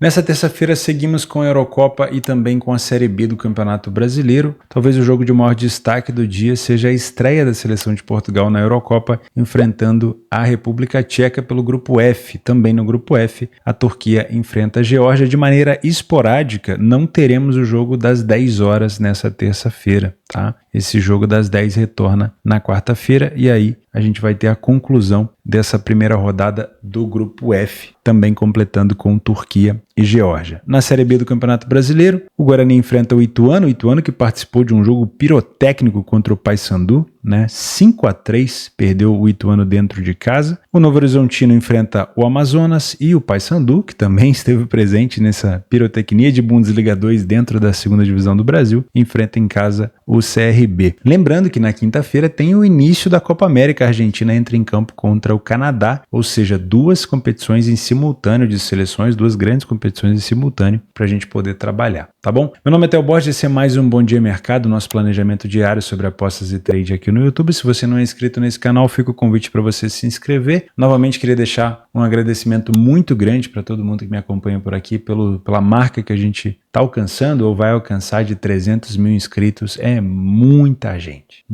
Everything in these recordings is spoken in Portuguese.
Nessa terça-feira seguimos com a Eurocopa e também com a Série B do Campeonato Brasileiro. Talvez o jogo de maior destaque do dia seja a estreia da seleção de Portugal na Eurocopa, enfrentando a República Tcheca pelo Grupo F. Também no Grupo F, a Turquia enfrenta a Geórgia. De maneira esporádica, não teremos o jogo das 10 horas nessa terça-feira, tá? Esse jogo das 10 retorna na quarta-feira e aí a gente vai ter a conclusão dessa primeira rodada do Grupo F, também completando com Turquia e Geórgia. Na Série B do Campeonato Brasileiro, o Guarani enfrenta o Ituano que participou de um jogo pirotécnico contra o Paysandu, né? 5-3, perdeu o Ituano dentro de casa. O Novo Horizontino enfrenta o Amazonas e o Paysandu, que também esteve presente nessa pirotecnia de Bundesliga 2 dentro da segunda divisão do Brasil, enfrenta em casa o CRB. Lembrando que na quinta-feira tem o início da Copa América. A Argentina entra em campo contra o Canadá, ou seja, duas competições em simultâneo de seleções, duas grandes competições em simultâneo para a gente poder trabalhar, tá bom? Meu nome é Theo Borges, esse é mais um Bom Dia Mercado, nosso planejamento diário sobre apostas e trade aqui no YouTube. Se você não é inscrito nesse canal, fica o convite para você se inscrever. Novamente queria deixar um agradecimento muito grande para todo mundo que me acompanha por aqui, pela marca que a gente está alcançando ou vai alcançar de 300 mil inscritos. É muita gente.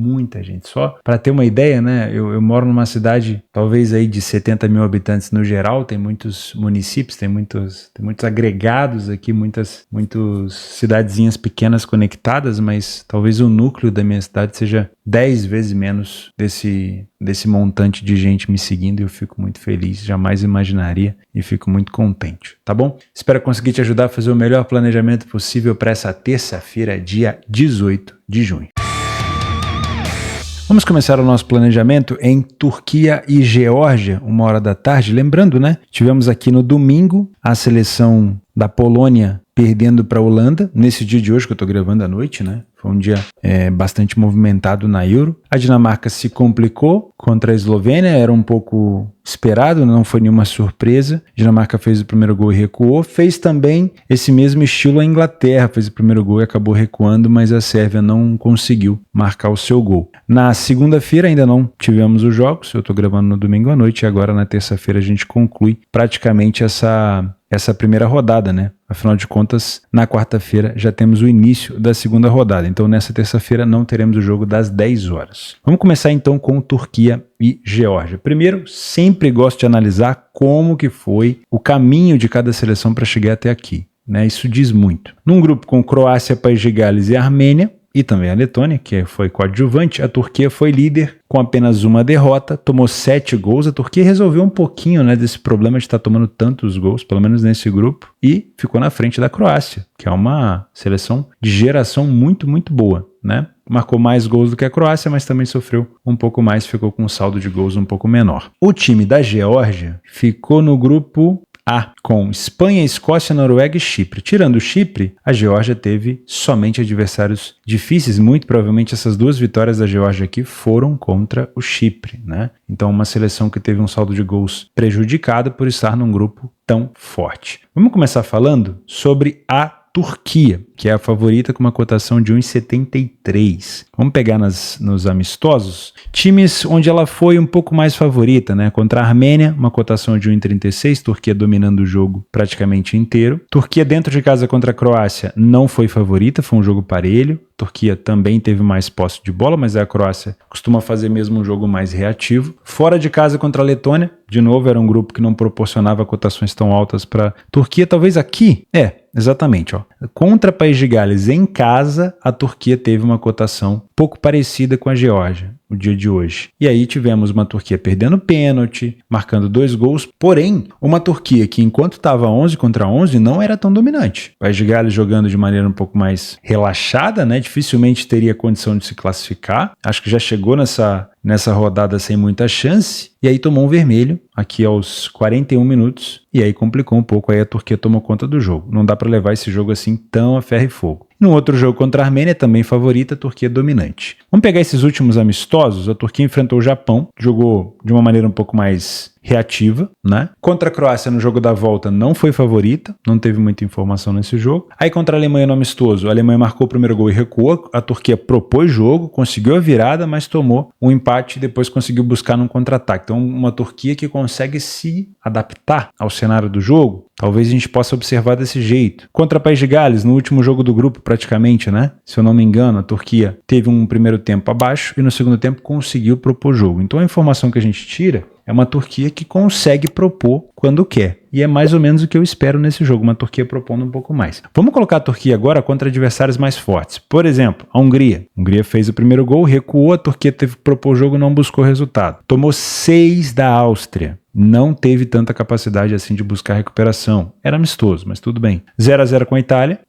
Só para ter uma ideia, né? Eu moro numa cidade talvez aí de 70 mil habitantes no geral, tem muitos municípios, tem muitos agregados aqui, muitas cidadezinhas pequenas conectadas, mas talvez o núcleo da minha cidade seja 10 vezes menos desse montante de gente me seguindo e eu fico muito feliz, jamais imaginaria e fico muito contente, tá bom? Espero conseguir te ajudar a fazer o melhor planejamento possível para essa terça-feira, dia 18 de junho. Vamos começar o nosso planejamento em Turquia e Geórgia, 1h da tarde. Lembrando, né? Tivemos aqui no domingo a seleção da Polônia perdendo para a Holanda, nesse dia de hoje que eu estou gravando à noite, né? Foi um dia bastante movimentado na Euro. A Dinamarca se complicou contra a Eslovênia, era um pouco esperado, não foi nenhuma surpresa. A Dinamarca fez o primeiro gol e recuou. Fez também esse mesmo estilo a Inglaterra, fez o primeiro gol e acabou recuando, mas a Sérvia não conseguiu marcar o seu gol. Na segunda-feira ainda não tivemos os jogos, eu estou gravando no domingo à noite e agora na terça-feira a gente conclui praticamente essa primeira rodada, né? Afinal de contas, na quarta-feira já temos o início da segunda rodada. Então, nessa terça-feira não teremos o jogo das 10 horas. Vamos começar então com Turquia e Geórgia. Primeiro, sempre gosto de analisar como que foi o caminho de cada seleção para chegar até aqui, né? Isso diz muito. Num grupo com Croácia, País de Gales e Armênia, e também a Letônia, que foi coadjuvante, a Turquia foi líder com apenas uma derrota, tomou 7 gols. A Turquia resolveu um pouquinho, né, desse problema de estar tomando tantos gols, pelo menos nesse grupo, e ficou na frente da Croácia, que é uma seleção de geração muito, muito boa, né? Marcou mais gols do que a Croácia, mas também sofreu um pouco mais, ficou com um saldo de gols um pouco menor. O time da Geórgia ficou no grupo A, com Espanha, Escócia, Noruega e Chipre. Tirando o Chipre, a Geórgia teve somente adversários difíceis. Muito provavelmente essas duas vitórias da Geórgia aqui foram contra o Chipre, né? Então uma seleção que teve um saldo de gols prejudicado por estar num grupo tão forte. Vamos começar falando sobre a Turquia, que é a favorita com uma cotação de 1,73. Vamos pegar nos amistosos, times onde ela foi um pouco mais favorita, né? Contra a Armênia, uma cotação de 1,36, Turquia dominando o jogo praticamente inteiro. Turquia dentro de casa contra a Croácia não foi favorita, foi um jogo parelho. Turquia também teve mais posse de bola, mas a Croácia costuma fazer mesmo um jogo mais reativo. Fora de casa contra a Letônia, de novo era um grupo que não proporcionava cotações tão altas para Turquia. Talvez aqui, exatamente, ó. Contra País de Gales em casa, a Turquia teve uma cotação pouco parecida com a Geórgia, o dia de hoje. E aí tivemos uma Turquia perdendo pênalti, marcando 2 gols, porém, uma Turquia que enquanto estava 11 contra 11 não era tão dominante. País de Gales jogando de maneira um pouco mais relaxada, né? Dificilmente teria condição de se classificar. Acho que já chegou nessa rodada sem muita chance, e aí tomou um vermelho aqui aos 41 minutos, e aí complicou um pouco, aí a Turquia tomou conta do jogo. Não dá para levar esse jogo assim tão a ferro e fogo. No outro jogo contra a Armênia, também favorita, a Turquia dominante. Vamos pegar esses últimos amistosos. A Turquia enfrentou o Japão, jogou de uma maneira um pouco mais reativa, né? Contra a Croácia no jogo da volta não foi favorita, não teve muita informação nesse jogo. Aí contra a Alemanha no amistoso, a Alemanha marcou o primeiro gol e recuou, a Turquia propôs jogo, conseguiu a virada, mas tomou um empate e depois conseguiu buscar num contra-ataque. Então, uma Turquia que consegue se adaptar ao cenário do jogo, talvez a gente possa observar desse jeito. Contra País de Gales, no último jogo do grupo praticamente, né? Se eu não me engano, a Turquia teve um primeiro tempo abaixo e no segundo tempo conseguiu propor jogo. Então a informação que a gente tira é uma Turquia que consegue propor quando quer. E é mais ou menos o que eu espero nesse jogo, uma Turquia propondo um pouco mais. Vamos colocar a Turquia agora contra adversários mais fortes. Por exemplo, a Hungria. A Hungria fez o primeiro gol, recuou, a Turquia teve que propor o jogo, não buscou resultado. Tomou 6 da Áustria. Não teve tanta capacidade assim de buscar recuperação. Era amistoso, mas tudo bem. 0-0 com a Itália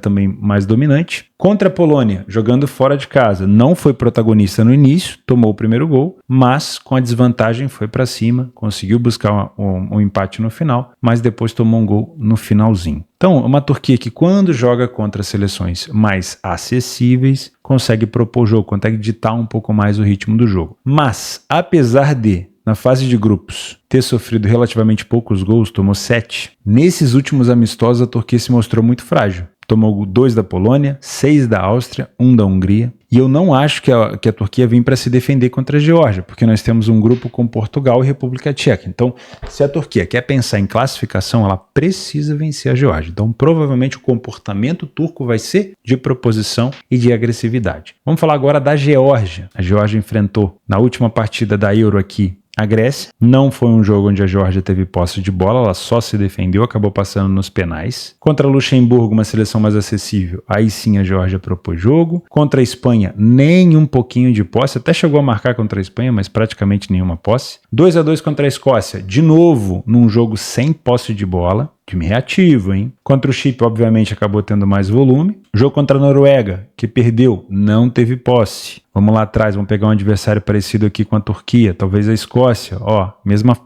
também mais dominante. Contra a Polônia, jogando fora de casa, não foi protagonista no início, tomou o primeiro gol, mas com a desvantagem foi para cima, conseguiu buscar um empate no final, mas depois tomou um gol no finalzinho. Então, uma Turquia que quando joga contra seleções mais acessíveis, consegue propor o jogo, consegue ditar um pouco mais o ritmo do jogo. Mas, apesar de na fase de grupos ter sofrido relativamente poucos gols, tomou 7. Nesses últimos amistosos, a Turquia se mostrou muito frágil. Tomou 2 da Polônia, 6 da Áustria, 1 da Hungria. E eu não acho que a Turquia vem para se defender contra a Geórgia, porque nós temos um grupo com Portugal e República Tcheca. Então, se a Turquia quer pensar em classificação, ela precisa vencer a Geórgia. Então, provavelmente o comportamento turco vai ser de proposição e de agressividade. Vamos falar agora da Geórgia. A Geórgia enfrentou na última partida da Euro aqui a Grécia. Não foi um jogo onde a Geórgia teve posse de bola, ela só se defendeu, acabou passando nos penais. Contra Luxemburgo, uma seleção mais acessível, aí sim a Geórgia propôs jogo. Contra a Espanha, nem um pouquinho de posse, até chegou a marcar contra a Espanha, mas praticamente nenhuma posse. 2-2 contra a Escócia, de novo num jogo sem posse de bola. Time reativo, hein? Contra o Chipre, obviamente, acabou tendo mais volume. Jogo contra a Noruega, que perdeu, não teve posse. Vamos lá atrás, vamos pegar um adversário parecido aqui com a Turquia, talvez a Escócia,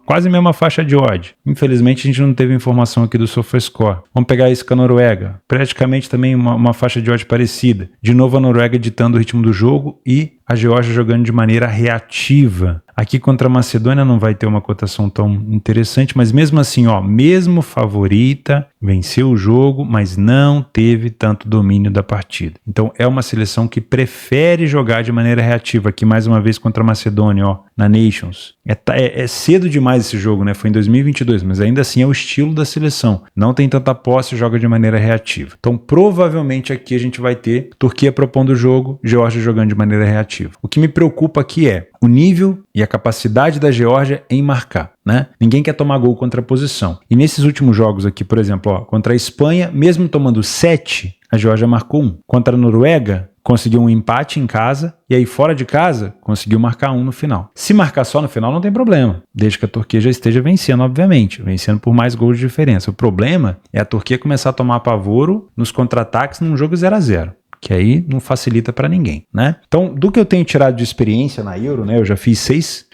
quase mesma faixa de odd. Infelizmente a gente não teve informação aqui do SofaScore. Vamos pegar isso com a Noruega, praticamente também uma faixa de odd parecida. De novo a Noruega ditando o ritmo do jogo e a Geórgia jogando de maneira reativa. Aqui contra a Macedônia não vai ter uma cotação tão interessante, mas mesmo assim, mesmo favorita, venceu o jogo, mas não teve tanto domínio da partida. Então é uma seleção que prefere jogar de maneira reativa. Aqui mais uma vez contra a Macedônia, na Nations. É cedo demais esse jogo, né? Foi em 2022, mas ainda assim é o estilo da seleção. Não tem tanta posse, joga de maneira reativa. Então provavelmente aqui a gente vai ter Turquia propondo o jogo, Geórgia jogando de maneira reativa. O que me preocupa aqui é o nível e a capacidade da Geórgia em marcar, né? Ninguém quer tomar gol contra a posição. E nesses últimos jogos aqui, por exemplo, contra a Espanha, mesmo tomando 7, a Geórgia marcou 1. Contra a Noruega, conseguiu um empate em casa e aí fora de casa conseguiu marcar 1 no final. Se marcar só no final não tem problema, desde que a Turquia já esteja vencendo, obviamente, vencendo por mais gols de diferença. O problema é a Turquia começar a tomar apavoro nos contra-ataques num jogo 0-0. Que aí não facilita para ninguém, né? Então, do que eu tenho tirado de experiência na Euro, né? Eu já fiz 6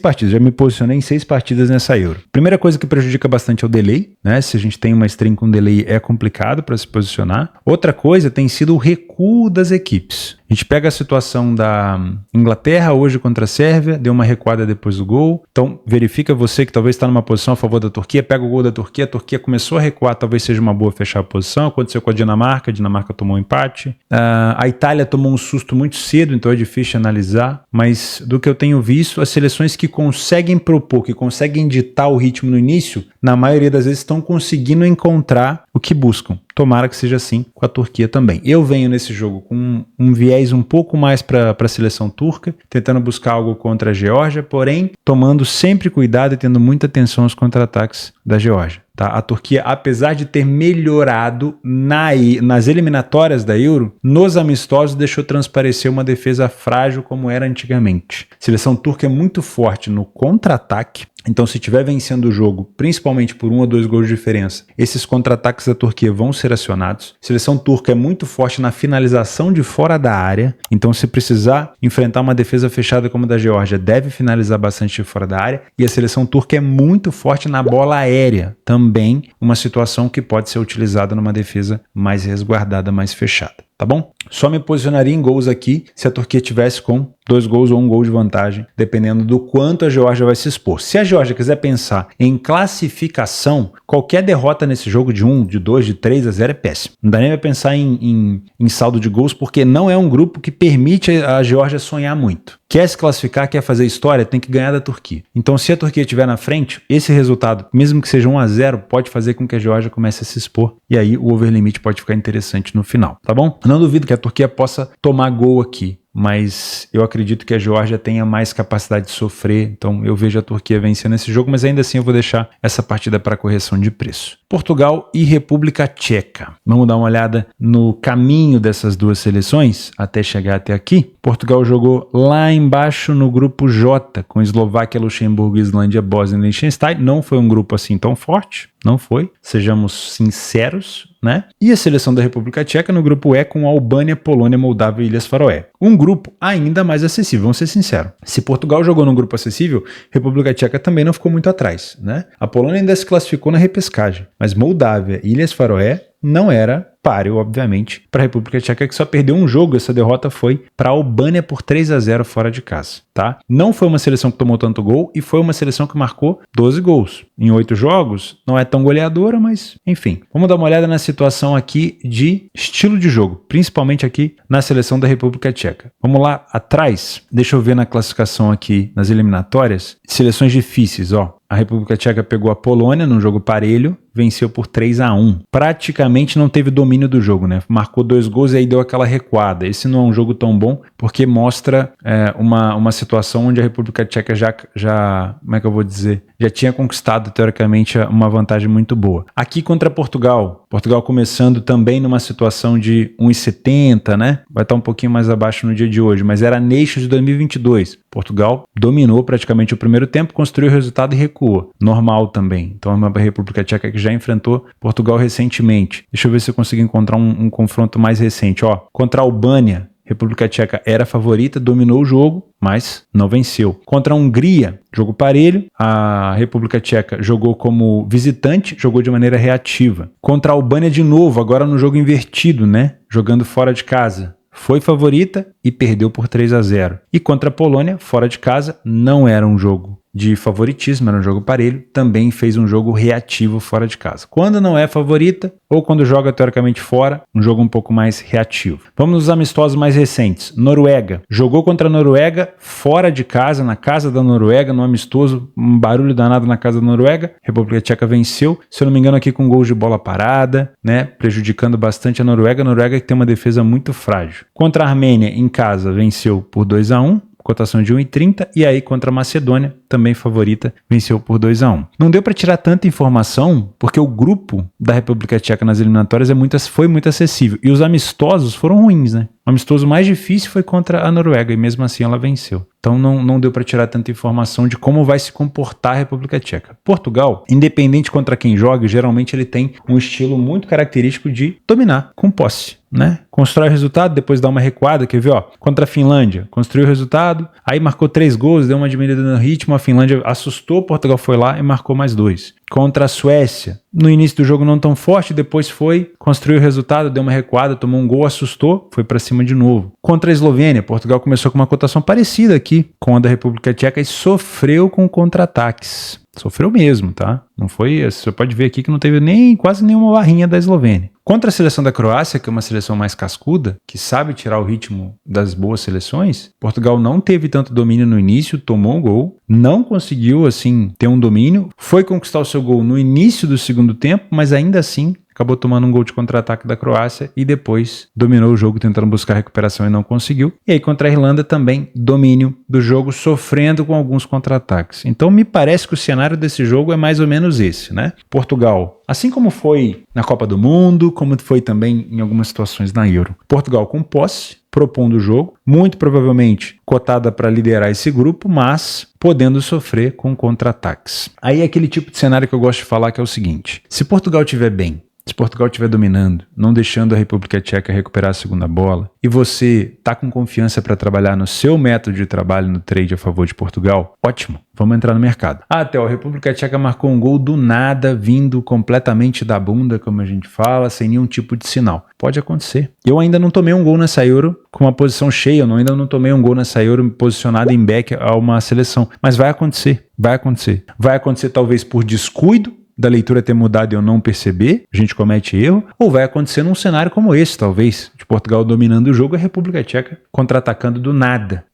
partidas, já me posicionei em 6 partidas nessa Euro. Primeira coisa que prejudica bastante é o delay, né? Se a gente tem uma string com delay é complicado para se posicionar. Outra coisa tem sido o recuo das equipes. A gente pega a situação da Inglaterra hoje contra a Sérvia, deu uma recuada depois do gol. Então, verifica você que talvez está numa posição a favor da Turquia, pega o gol da Turquia, a Turquia começou a recuar, talvez seja uma boa fechar a posição. Aconteceu com a Dinamarca tomou um empate. A Itália tomou um susto muito cedo, então é difícil analisar, mas do que eu tenho visto, as seleções que conseguem propor, que conseguem ditar o ritmo no início, na maioria das vezes estão conseguindo encontrar o que buscam. Tomara que seja assim com a Turquia também. Eu venho nesse jogo com um viés um pouco mais para a seleção turca, tentando buscar algo contra a Geórgia, porém tomando sempre cuidado e tendo muita atenção aos contra-ataques da Geórgia. Tá? A Turquia, apesar de ter melhorado nas eliminatórias da Euro, nos amistosos deixou transparecer uma defesa frágil como era antigamente. A seleção turca é muito forte no contra-ataque. Então, se estiver vencendo o jogo, principalmente por 1 ou 2 gols de diferença, esses contra-ataques da Turquia vão ser acionados. A seleção turca é muito forte na finalização de fora da área. Então, se precisar enfrentar uma defesa fechada como a da Geórgia, deve finalizar bastante de fora da área. E a seleção turca é muito forte na bola aérea. Também uma situação que pode ser utilizada numa defesa mais resguardada, mais fechada. tá bom? Só me posicionaria em gols aqui se a Turquia tivesse com 2 gols ou 1 gol de vantagem, dependendo do quanto a Geórgia vai se expor. Se a Geórgia quiser pensar em classificação, qualquer derrota nesse jogo de 1, de 2, de 3-0 é péssimo. Não dá nem pra pensar em saldo de gols, porque não é um grupo que permite a Geórgia sonhar muito. Quer se classificar, quer fazer história, tem que ganhar da Turquia. Então, se a Turquia estiver na frente, esse resultado, mesmo que seja 1-0, pode fazer com que a Geórgia comece a se expor, e aí o overlimit pode ficar interessante no final, tá bom? Não duvido que a Turquia possa tomar gol aqui, mas eu acredito que a Geórgia tenha mais capacidade de sofrer, então eu vejo a Turquia vencendo esse jogo, mas ainda assim eu vou deixar essa partida para correção de preço. Portugal e República Tcheca. Vamos dar uma olhada no caminho dessas duas seleções até chegar até aqui. Portugal jogou lá embaixo no grupo J, com Eslováquia, Luxemburgo, Islândia, Bósnia e Liechtenstein. Não foi um grupo assim tão forte, não foi, sejamos sinceros, né? E a seleção da República Tcheca no grupo E com Albânia, Polônia, Moldávia e Ilhas Faroé. Um grupo ainda mais acessível, vamos ser sinceros. Se Portugal jogou num grupo acessível, República Tcheca também não ficou muito atrás, né? A Polônia ainda se classificou na repescagem, mas Moldávia e Ilhas Faroé não era páreo, obviamente, para a República Tcheca, que só perdeu um jogo. Essa derrota foi para a Albânia por 3-0 fora de casa, tá? Não foi uma seleção que tomou tanto gol e foi uma seleção que marcou 12 gols em 8 jogos. Não é tão goleadora, mas enfim. Vamos dar uma olhada na situação aqui de estilo de jogo, principalmente aqui na seleção da República Tcheca. Vamos lá atrás, deixa eu ver na classificação aqui nas eliminatórias, seleções difíceis, ó. A República Tcheca pegou a Polônia num jogo parelho, venceu por 3-1. Praticamente não teve domínio do jogo, né? Marcou 2 gols e aí deu aquela recuada. Esse não é um jogo tão bom porque mostra uma situação onde a República Tcheca já, como é que eu vou dizer? Já tinha conquistado, teoricamente, uma vantagem muito boa. Aqui contra Portugal começando também numa situação de 1,70, né? Vai estar um pouquinho mais abaixo no dia de hoje, mas era Nations de 2022. Portugal dominou praticamente o primeiro tempo, construiu o resultado e recuou. Normal também. Então é uma República Tcheca que já enfrentou Portugal recentemente. Deixa eu ver se eu consigo encontrar um confronto mais recente. Ó, contra a Albânia, República Tcheca era a favorita, dominou o jogo, mas não venceu. Contra a Hungria, jogo parelho, a República Tcheca jogou como visitante, jogou de maneira reativa. Contra a Albânia de novo, agora no jogo invertido, né? Jogando fora de casa. Foi favorita e perdeu por 3-0. E contra a Polônia, fora de casa, não era um jogo de favoritismo, era um jogo parelho, também fez um jogo reativo fora de casa. Quando não é favorita, ou quando joga teoricamente fora, um jogo um pouco mais reativo. Vamos nos amistosos mais recentes. Noruega. Jogou contra a Noruega fora de casa, na casa da Noruega, no amistoso, um barulho danado na casa da Noruega. República Tcheca venceu, se eu não me engano aqui com gols de bola parada, né, prejudicando bastante a Noruega que tem uma defesa muito frágil. Contra a Armênia, em casa, venceu por 2-1. Cotação de 1,30, e aí contra a Macedônia, também favorita, venceu por 2-1. Não deu para tirar tanta informação, porque o grupo da República Tcheca nas eliminatórias foi muito acessível, e os amistosos foram ruins, né? O amistoso mais difícil foi contra a Noruega, e mesmo assim ela venceu. Então não deu para tirar tanta informação de como vai se comportar a República Tcheca. Portugal, independente contra quem joga, geralmente ele tem um estilo muito característico de dominar com posse, né? Constrói o resultado, depois dá uma recuada, quer ver, ó, contra a Finlândia, construiu o resultado, aí marcou 3 gols, deu uma diminuída no ritmo, a Finlândia assustou, Portugal foi lá e marcou mais 2. Contra a Suécia, no início do jogo não tão forte, depois foi, construiu o resultado, deu uma recuada, tomou um gol, assustou, foi para cima de novo. Contra a Eslovênia, Portugal começou com uma cotação parecida aqui com a da República Tcheca e sofreu com contra-ataques. Sofreu mesmo, tá? Não foi, você pode ver aqui que não teve quase nenhuma barrinha da Eslovênia. Contra a seleção da Croácia, que é uma seleção mais cascuda, que sabe tirar o ritmo das boas seleções, Portugal não teve tanto domínio no início, tomou um gol, não conseguiu, assim, ter um domínio, foi conquistar o seu gol no início do segundo tempo, mas ainda assim acabou tomando um gol de contra-ataque da Croácia e depois dominou o jogo tentando buscar recuperação e não conseguiu. E aí contra a Irlanda também domínio do jogo, sofrendo com alguns contra-ataques. Então me parece que o cenário desse jogo é mais ou menos esse, né? Portugal, assim como foi na Copa do Mundo, como foi também em algumas situações na Euro. Portugal com posse, propondo o jogo, muito provavelmente cotada para liderar esse grupo, mas podendo sofrer com contra-ataques. Aí é aquele tipo de cenário que eu gosto de falar, que é o seguinte: se Portugal estiver bem, Se Portugal estiver dominando, não deixando a República Tcheca recuperar a segunda bola, e você está com confiança para trabalhar no seu método de trabalho no trade a favor de Portugal, ótimo, vamos entrar no mercado. Theo, a República Tcheca marcou um gol do nada, vindo completamente da bunda, como a gente fala, sem nenhum tipo de sinal. Pode acontecer. Eu ainda não tomei um gol nessa Euro com uma posição cheia, eu ainda não tomei um gol nessa Euro posicionado em back a uma seleção, mas vai acontecer, vai acontecer. Vai acontecer talvez por descuido, da leitura ter mudado e eu não perceber, a gente comete erro, ou vai acontecer num cenário como esse, talvez, de Portugal dominando o jogo e a República Tcheca contra-atacando do nada.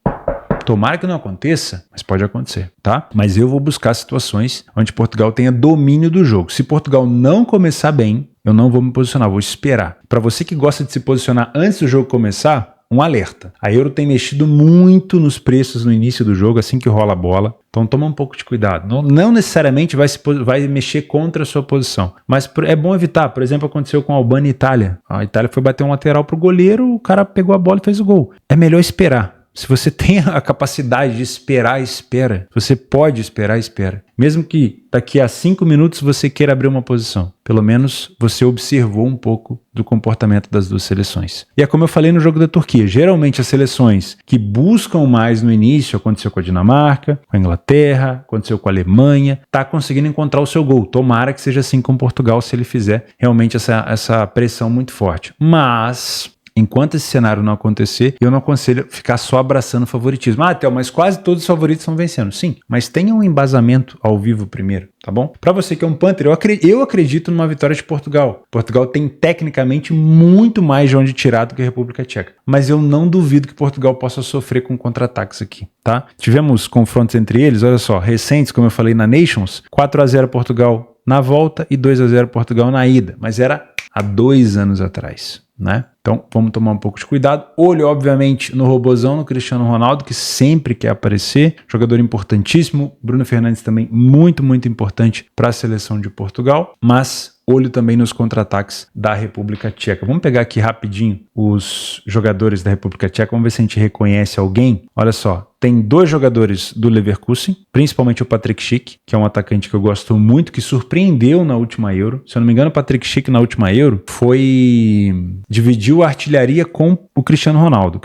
Tomara que não aconteça, mas pode acontecer, tá? Mas eu vou buscar situações onde Portugal tenha domínio do jogo. Se Portugal não começar bem, eu não vou me posicionar, vou esperar. Para você que gosta de se posicionar antes do jogo começar, um alerta. A Euro tem mexido muito nos preços no início do jogo, assim que rola a bola. Então toma um pouco de cuidado. Não necessariamente vai mexer contra a sua posição. Mas é bom evitar. Por exemplo, aconteceu com a Albânia e Itália. A Itália foi bater um lateral pro goleiro, o cara pegou a bola e fez o gol. É melhor esperar. Se você tem a capacidade de esperar, espera. Se você pode esperar, espera. Mesmo que daqui a 5 minutos você queira abrir uma posição. Pelo menos você observou um pouco do comportamento das duas seleções. E é como eu falei no jogo da Turquia. Geralmente as seleções que buscam mais no início, aconteceu com a Dinamarca, com a Inglaterra, aconteceu com a Alemanha, tá conseguindo encontrar o seu gol. Tomara que seja assim com Portugal, se ele fizer realmente essa pressão muito forte. Mas enquanto esse cenário não acontecer, eu não aconselho ficar só abraçando o favoritismo. Theo, mas quase todos os favoritos estão vencendo. Sim, mas tenha um embasamento ao vivo primeiro, tá bom? Para você que é um Panther, eu acredito numa vitória de Portugal. Portugal tem tecnicamente muito mais de onde tirar do que a República Tcheca. Mas eu não duvido que Portugal possa sofrer com contra-ataques aqui, tá? Tivemos confrontos entre eles, olha só, recentes, como eu falei na Nations, 4-0 Portugal na volta e 2-0 Portugal na ida. Mas era há 2 anos atrás, né? Então, vamos tomar um pouco de cuidado. Olho, obviamente, no robozão, no Cristiano Ronaldo, que sempre quer aparecer. Jogador importantíssimo. Bruno Fernandes também muito, muito importante para a seleção de Portugal. Mas olho também nos contra-ataques da República Tcheca. Vamos pegar aqui rapidinho os jogadores da República Tcheca. Vamos ver se a gente reconhece alguém. Olha só. Tem 2 jogadores do Leverkusen, principalmente o Patrick Schick, que é um atacante que eu gosto muito, que surpreendeu na última Euro. Se eu não me engano, o Patrick Schick na última Euro dividiu a artilharia com o Cristiano Ronaldo.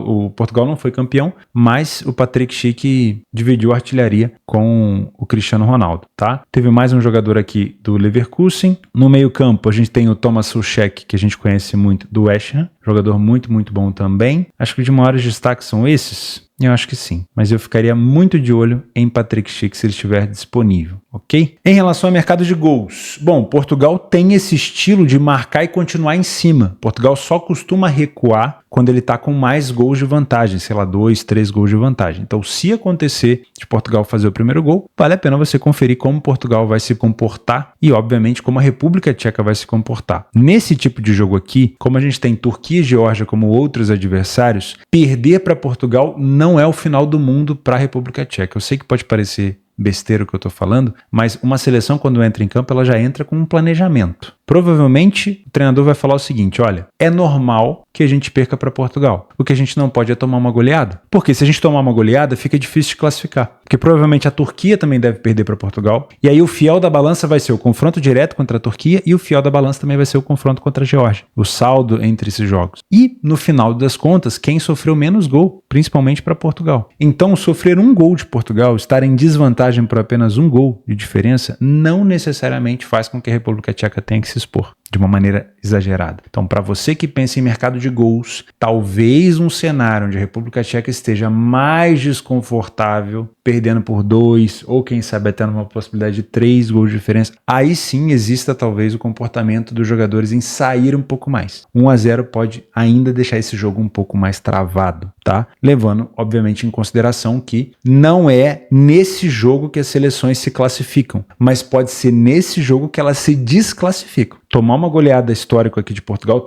O Portugal não foi campeão, mas o Patrick Schick dividiu a artilharia com o Cristiano Ronaldo, tá? Teve mais um jogador aqui do Leverkusen. No meio-campo, a gente tem o Thomas Soucek, que a gente conhece muito, do West Ham. Jogador muito, muito bom também. Acho que de maiores destaques são esses. Eu acho que sim, mas eu ficaria muito de olho em Patrick Schick se ele estiver disponível, ok? Em relação ao mercado de gols, bom, Portugal tem esse estilo de marcar e continuar em cima. Portugal só costuma recuar quando ele está com mais gols de vantagem, sei lá, 2, 3 gols de vantagem. Então, se acontecer de Portugal fazer o primeiro gol, vale a pena você conferir como Portugal vai se comportar e, obviamente, como a República Tcheca vai se comportar. Nesse tipo de jogo aqui, como a gente tem Turquia e Geórgia como outros adversários, perder para Portugal não é o final do mundo para a República Tcheca. Eu sei que pode parecer besteira o que eu estou falando, mas uma seleção quando entra em campo ela já entra com um planejamento. Provavelmente o treinador vai falar o seguinte, olha, é normal que a gente perca para Portugal. O que a gente não pode é tomar uma goleada. Porque se a gente tomar uma goleada, fica difícil de classificar. Porque provavelmente a Turquia também deve perder para Portugal. E aí o fiel da balança vai ser o confronto direto contra a Turquia e o fiel da balança também vai ser o confronto contra a Geórgia. O saldo entre esses jogos. E no final das contas, quem sofreu menos gol, principalmente para Portugal. Então sofrer um gol de Portugal, estar em desvantagem por apenas um gol de diferença, não necessariamente faz com que a República Tcheca tenha que se expor de uma maneira exagerada. Então, para você que pensa em mercado de gols, talvez um cenário onde a República Tcheca esteja mais desconfortável, perdendo por 2, ou quem sabe até numa possibilidade de 3 gols de diferença, aí sim exista talvez o comportamento dos jogadores em sair um pouco mais. 1-0 pode ainda deixar esse jogo um pouco mais travado, tá? Levando, obviamente, em consideração que não é nesse jogo que as seleções se classificam, mas pode ser nesse jogo que elas se desclassificam. Tomar uma goleada histórica aqui de Portugal,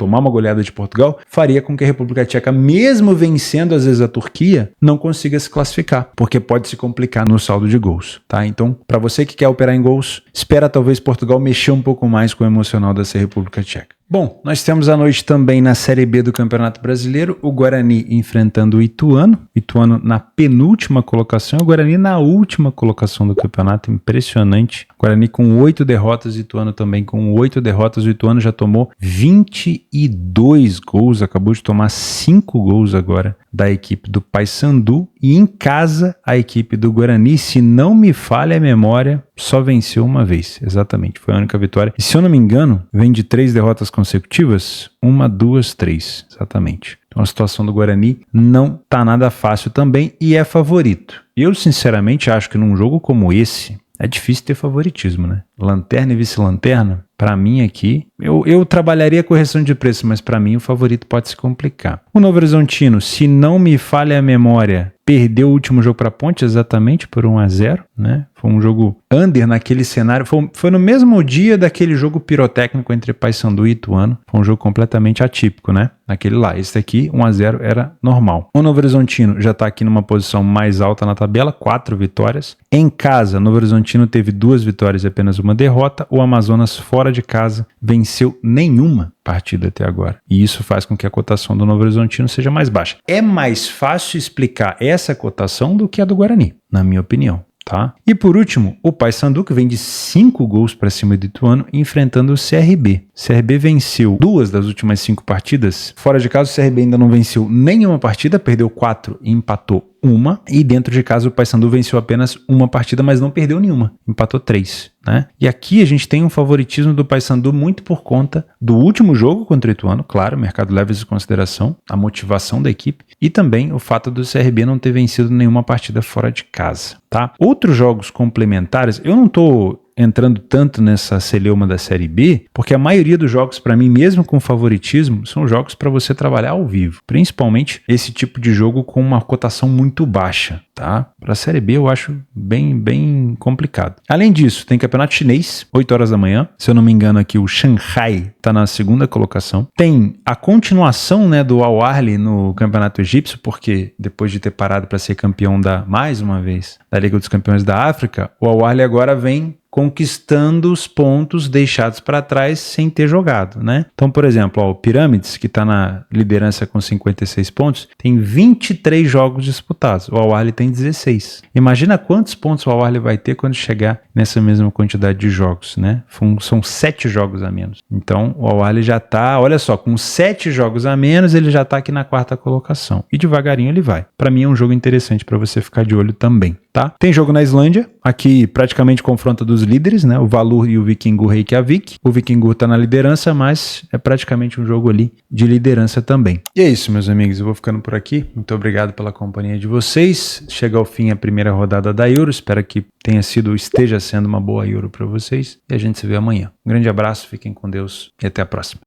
faria com que a República Tcheca, mesmo vencendo às vezes a Turquia, não consiga se classificar, porque pode se complicar no saldo de gols, tá? Então, para você que quer operar em gols, espera talvez Portugal mexer um pouco mais com o emocional dessa República Tcheca. Bom, nós temos à noite também na Série B do Campeonato Brasileiro o Guarani enfrentando o Ituano. Ituano na penúltima colocação, o Guarani na última colocação do campeonato. Impressionante. Guarani com 8 derrotas, Ituano também com 8 derrotas. O Ituano já tomou 22 gols, acabou de tomar 5 gols agora da equipe do Paysandu. E em casa, a equipe do Guarani, se não me falha a memória, só venceu uma vez. Exatamente, foi a única vitória. E se eu não me engano, vem de 3 derrotas consecutivas? 1, 2, 3, exatamente. Então a situação do Guarani não tá nada fácil também e é favorito. Eu sinceramente acho que num jogo como esse, é difícil ter favoritismo, né? Lanterna e vice-lanterna, para mim aqui, eu trabalharia a correção de preço, mas para mim o favorito pode se complicar. O Novo Horizontino, se não me falha a memória, perdeu o último jogo para a Ponte exatamente por 1-0, né? Foi um jogo under naquele cenário, foi no mesmo dia daquele jogo pirotécnico entre Paysandu e Ituano. Foi um jogo completamente atípico, né? Naquele lá. Esse daqui, 1-0 era normal. O Novo Horizontino já está aqui numa posição mais alta na tabela, 4 vitórias. Em casa, Novo Horizontino teve 2 vitórias e apenas uma derrota. O Amazonas, fora de casa, venceu nenhuma partida até agora. E isso faz com que a cotação do Novo Horizontino seja mais baixa. É mais fácil explicar essa cotação do que a do Guarani, na minha opinião. Tá? E por último, o Paysandu, que vem de 5 gols para cima do Ituano, enfrentando o CRB. O CRB venceu 2 das últimas 5 partidas. Fora de casa, o CRB ainda não venceu nenhuma partida, perdeu 4 e empatou 1. E dentro de casa, o Paysandu venceu apenas uma partida, mas não perdeu nenhuma. Empatou 3. Né? E aqui a gente tem um favoritismo do Paysandu muito por conta do último jogo contra o Ituano. Claro, o mercado leva isso em consideração, a motivação da equipe e também o fato do CRB não ter vencido nenhuma partida fora de casa. Tá? Outros jogos complementares, eu não estou entrando tanto nessa celeuma da Série B, porque a maioria dos jogos, para mim, mesmo com favoritismo, são jogos para você trabalhar ao vivo. Principalmente esse tipo de jogo com uma cotação muito baixa, tá? Para a Série B eu acho bem complicado. Além disso, tem campeonato chinês, 8 horas da manhã. Se eu não me engano aqui, o Shanghai está na 2ª colocação. Tem a continuação, né, do Al Ahly no campeonato egípcio, porque depois de ter parado para ser campeão mais uma vez, da Liga dos Campeões da África, o Al Ahly agora vem conquistando os pontos deixados para trás sem ter jogado, né? Então, por exemplo, o Pirâmides, que está na liderança com 56 pontos, tem 23 jogos disputados. O Al Ahly tem 16. Imagina quantos pontos o Al Ahly vai ter quando chegar nessa mesma quantidade de jogos, né? São 7 jogos a menos. Então, o Al Ahly já está, olha só, com 7 jogos a menos, ele já está aqui na 4ª colocação. E devagarinho ele vai. Para mim é um jogo interessante para você ficar de olho também, tá? Tem jogo na Islândia, aqui praticamente confronto dos líderes, né? O Valur e o Vikingur Reykjavik. O Vikingur tá na liderança, mas é praticamente um jogo ali de liderança também. E é isso, meus amigos. Eu vou ficando por aqui. Muito obrigado pela companhia de vocês. Chega ao fim a primeira rodada da Euro. Espero que esteja sendo uma boa Euro para vocês. E a gente se vê amanhã. Um grande abraço, fiquem com Deus e até a próxima.